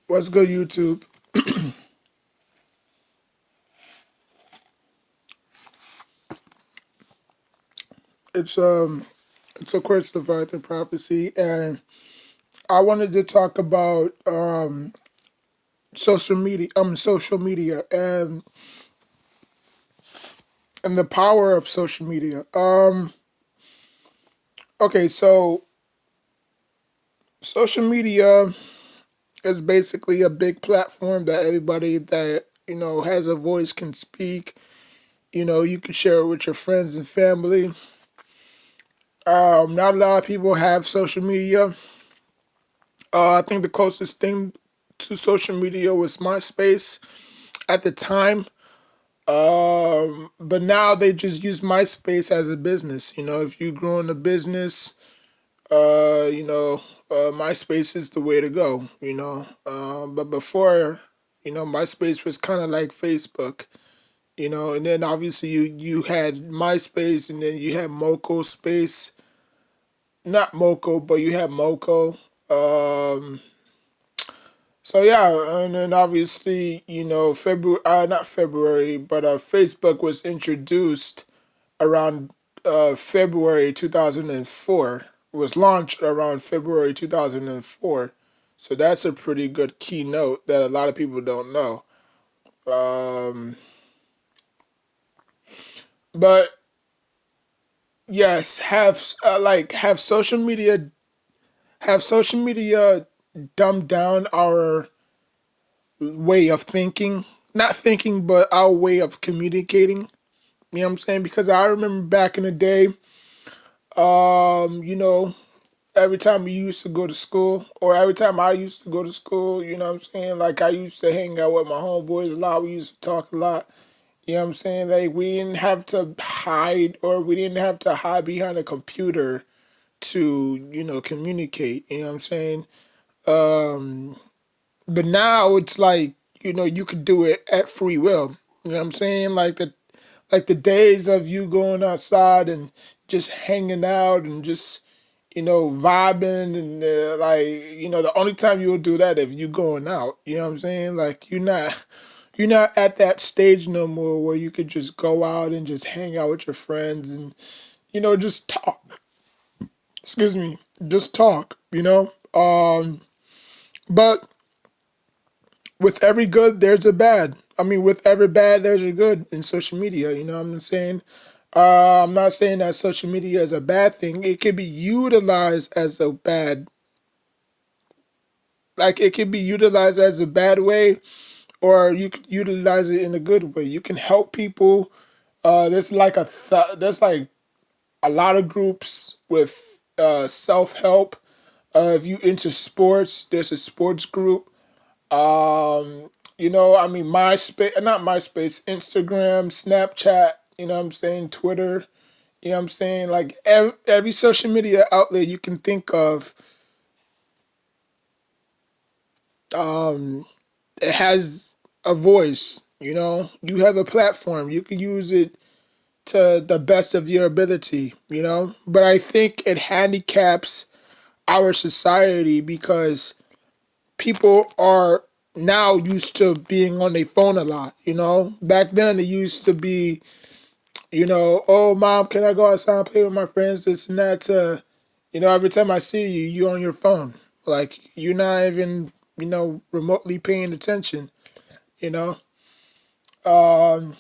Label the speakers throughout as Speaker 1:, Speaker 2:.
Speaker 1: What's good, YouTube? It's it's a Christopher the prophecy, and I wanted to talk about social media, and the power of social media. Okay, so social media is basically a big platform that everybody that has a voice can speak. You can share it with your friends and family. Not a lot of people have social media. I think the closest thing to social media was MySpace at the time. But now they just use MySpace as a business. If you grow in a business, uh, you know, MySpace is the way to go. But before, MySpace was kind of like Facebook. And then obviously you had MySpace, and then you had Moco Space, not Moco, but you had Moco. Um, So yeah, and then obviously, February, not February, but Facebook was introduced around February 2004. Was launched around February 2004. So that's a pretty good keynote that a lot of people don't know. Um, but yes, have social media dumbed down our way of thinking, not thinking, but our way of communicating. You know what I'm saying? Because I remember back in the day, um, you know, every time we used to go to school, or every time I used to go to school, you know what I'm saying? Like I used to hang out with my homeboys a lot. We used to talk a lot. You know what I'm saying? Like we didn't have to hide, or we didn't have to hide behind a computer to, communicate. You know what I'm saying? Um, but now it's like, you could do it at free will. You know what I'm saying? Like the days of you going outside and just hanging out and just vibing, and the only time you'll do that if you going out. You know what I'm saying? Like you're not at that stage no more where you could just go out and just hang out with your friends and just talk. Excuse me, just talk. But with every good there's a bad. I mean, with every bad there's a good in social media. You know what I'm saying? I'm not saying that social media is a bad thing. It can be utilized as a bad, like it can be utilized as a bad way, or you could utilize it in a good way. You can help people. There's like a lot of groups with self help. If you into sports, there's a sports group. I mean, MySpace, not MySpace, Instagram, Snapchat. You know what I'm saying? Twitter. You know what I'm saying? Like every social media outlet you can think of, it has a voice. You have a platform. You can use it to the best of your ability. But I think it handicaps our society because people are now used to being on their phone a lot. Back then it used to be, oh mom, can I go outside and play with my friends, this and that, to every time I see you, you on your phone. Like you're not even, remotely paying attention, you know? Um,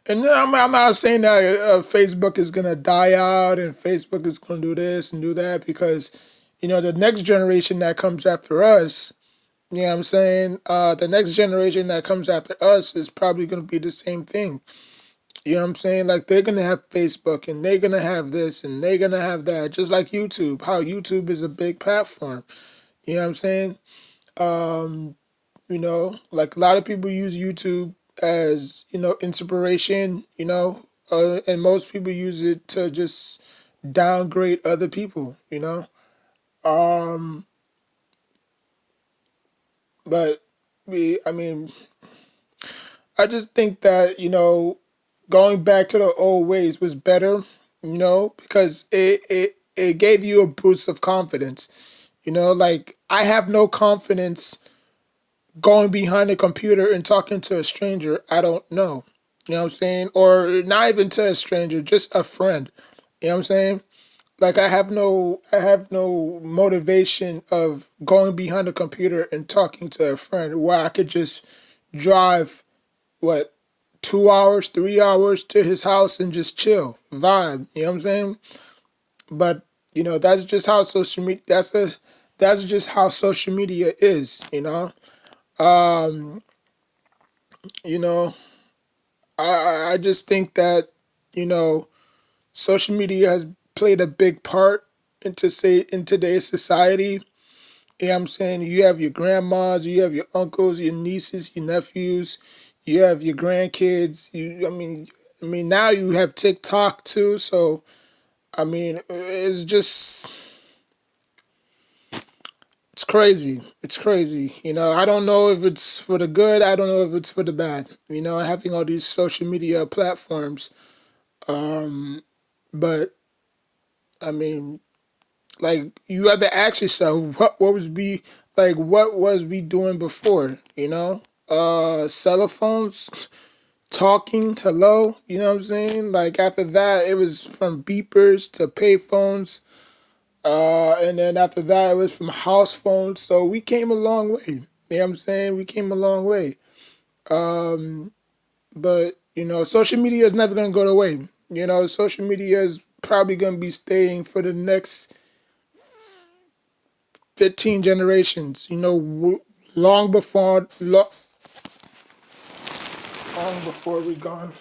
Speaker 1: and I'm not saying that Facebook is going to die out and Facebook is going to do this and do that, because, the next generation that comes after us, you know what I'm saying? The next generation that comes after us is probably going to be the same thing. You know what I'm saying? Like they're gonna have Facebook, and they're gonna have this, and they're gonna have that. Just like YouTube, how YouTube is a big platform. You know what I'm saying? Um, like a lot of people use YouTube as, inspiration, and most people use it to just downgrade other people. Um, but I mean, I just think that, going back to the old ways was better, because it gave you a boost of confidence. Like I have no confidence going behind a computer and talking to a stranger I don't know. You know what I'm saying? Or not even to a stranger, just a friend. You know what I'm saying? Like I have no motivation of going behind a computer and talking to a friend where I could just drive what 2 hours, 3 hours to his house and just chill, vibe. You know what I'm saying? But that's just how social media. That's just how social media is. You know. I just think that you know social media has played a big part in today's society. You know what I'm saying? You have your grandmas, you have your uncles, your nieces, your nephews, you have your grandkids. I mean now you have TikTok too, so I mean it's crazy. It's crazy. I don't know if it's for the good, I don't know if it's for the bad. Having all these social media platforms. But I mean, like you have to ask yourself what was we doing before, cell phones, talking, hello, you know what I'm saying? Like after that it was from beepers to payphones, and then after that it was from house phones. So we came a long way. You know what I'm saying? We came a long way. But social media is never gonna go away. Social media is probably gonna be staying for the next 15 generations, long before long before we gone.